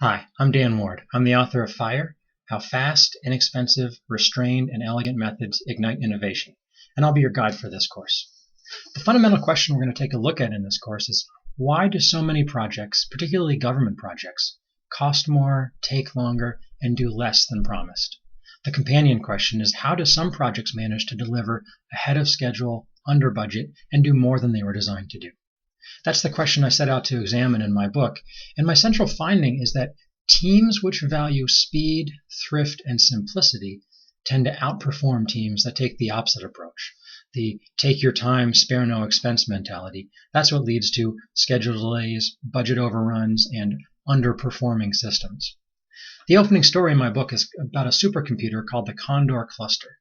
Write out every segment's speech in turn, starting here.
Hi, I'm Dan Ward. I'm the author of Fire: How Fast, Inexpensive, Restrained, and Elegant Methods Ignite Innovation, and I'll be your guide for this course. The fundamental question we're going to take a look at in this course is, why do so many projects, particularly government projects, cost more, take longer, and do less than promised? The companion question is, how do some projects manage to deliver ahead of schedule, under budget, and do more than they were designed to do? That's the question I set out to examine in my book, and my central finding is that teams which value speed, thrift, and simplicity tend to outperform teams that take the opposite approach. The take your time, spare no expense mentality. That's what leads to schedule delays, budget overruns, and underperforming systems. The opening story in my book is about a supercomputer called the Condor Cluster.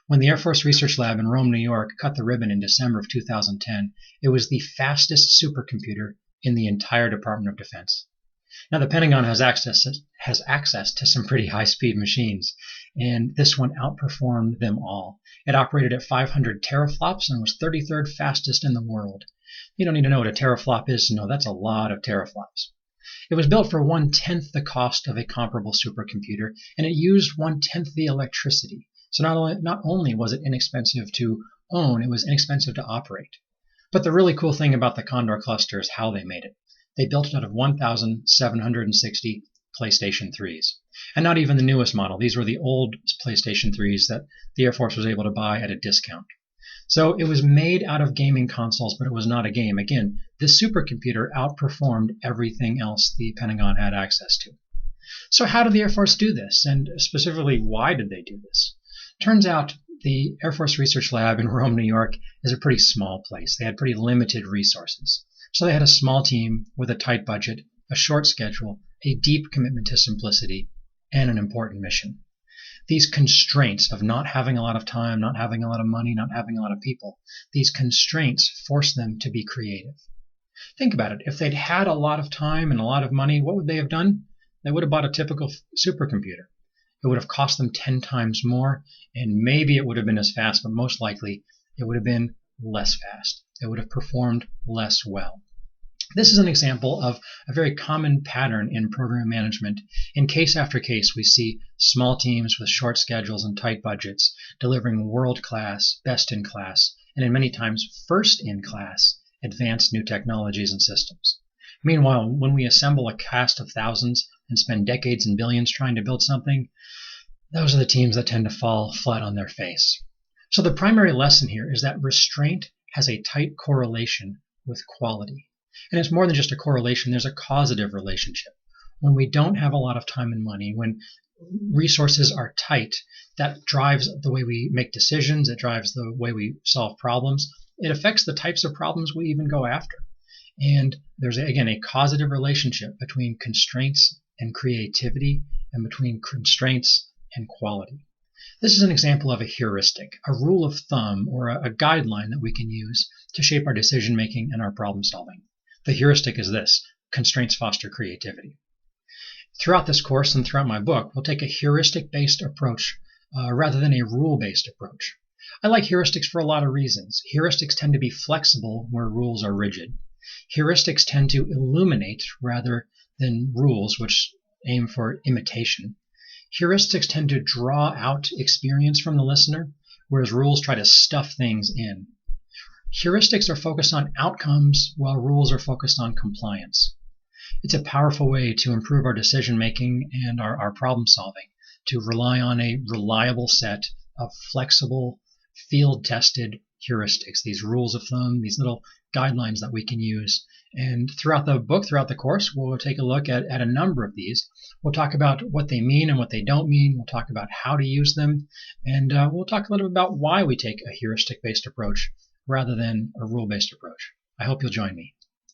When the Air Force Research Lab in Rome, New York cut the ribbon in December of 2010, it was the fastest supercomputer in the entire Department of Defense. Now, the Pentagon has access to some pretty high-speed machines, and this one outperformed them all. It operated at 500 teraflops and was 33rd fastest in the world. You don't need to know what a teraflop is to know that's a lot of teraflops. It was built for 1/10 the cost of a comparable supercomputer, and it used 1/10 the electricity. So not only was it inexpensive to own, it was inexpensive to operate. But the really cool thing about the Condor cluster is how they made it. They built it out of 1,760 PlayStation 3s. And not even the newest model. These were the old PlayStation 3s that the Air Force was able to buy at a discount. So it was made out of gaming consoles, but it was not a game. Again, this supercomputer outperformed everything else the Pentagon had access to. So how did the Air Force do this? And specifically, why did they do this? Turns out the Air Force Research Lab in Rome, New York is a pretty small place. They had pretty limited resources. So they had a small team with a tight budget, a short schedule, a deep commitment to simplicity, and an important mission. These constraints of not having a lot of time, not having a lot of money, not having a lot of people, these constraints force them to be creative. Think about it. If they'd had a lot of time and a lot of money, what would they have done? They would have bought a typical supercomputer. It would have cost them 10 times more, and maybe it would have been as fast, but most likely it would have been less fast. It would have performed less well. This is an example of a very common pattern in program management. In case after case, we see small teams with short schedules and tight budgets delivering world-class, best-in-class, and in many times first-in-class advanced new technologies and systems. Meanwhile, when we assemble a cast of thousands and spend decades and billions trying to build something, those are the teams that tend to fall flat on their face. So the primary lesson here is that restraint has a tight correlation with quality. And it's more than just a correlation, there's a causative relationship. When we don't have a lot of time and money, when resources are tight, that drives the way we make decisions, it drives the way we solve problems. It affects the types of problems we even go after. And there's, again, a causative relationship between constraints and creativity, and between constraints and quality. This is an example of a heuristic, a rule of thumb, or a guideline that we can use to shape our decision making and our problem solving. The heuristic is this: constraints foster creativity. Throughout this course and throughout my book, we'll take a heuristic-based approach rather than a rule-based approach. I like heuristics for a lot of reasons. Heuristics tend to be flexible where rules are rigid. Heuristics tend to illuminate rather than rules, which aim for imitation. Heuristics tend to draw out experience from the listener, whereas rules try to stuff things in. Heuristics are focused on outcomes, while rules are focused on compliance. It's a powerful way to improve our decision making and our problem solving, to rely on a reliable set of flexible, field-tested heuristics, these rules of thumb, these little guidelines that we can use. And throughout the book, throughout the course, we'll take a look at a number of these. We'll talk about what they mean and what they don't mean. We'll talk about how to use them. And we'll talk a little bit about why we take a heuristic-based approach rather than a rule-based approach. I hope you'll join me.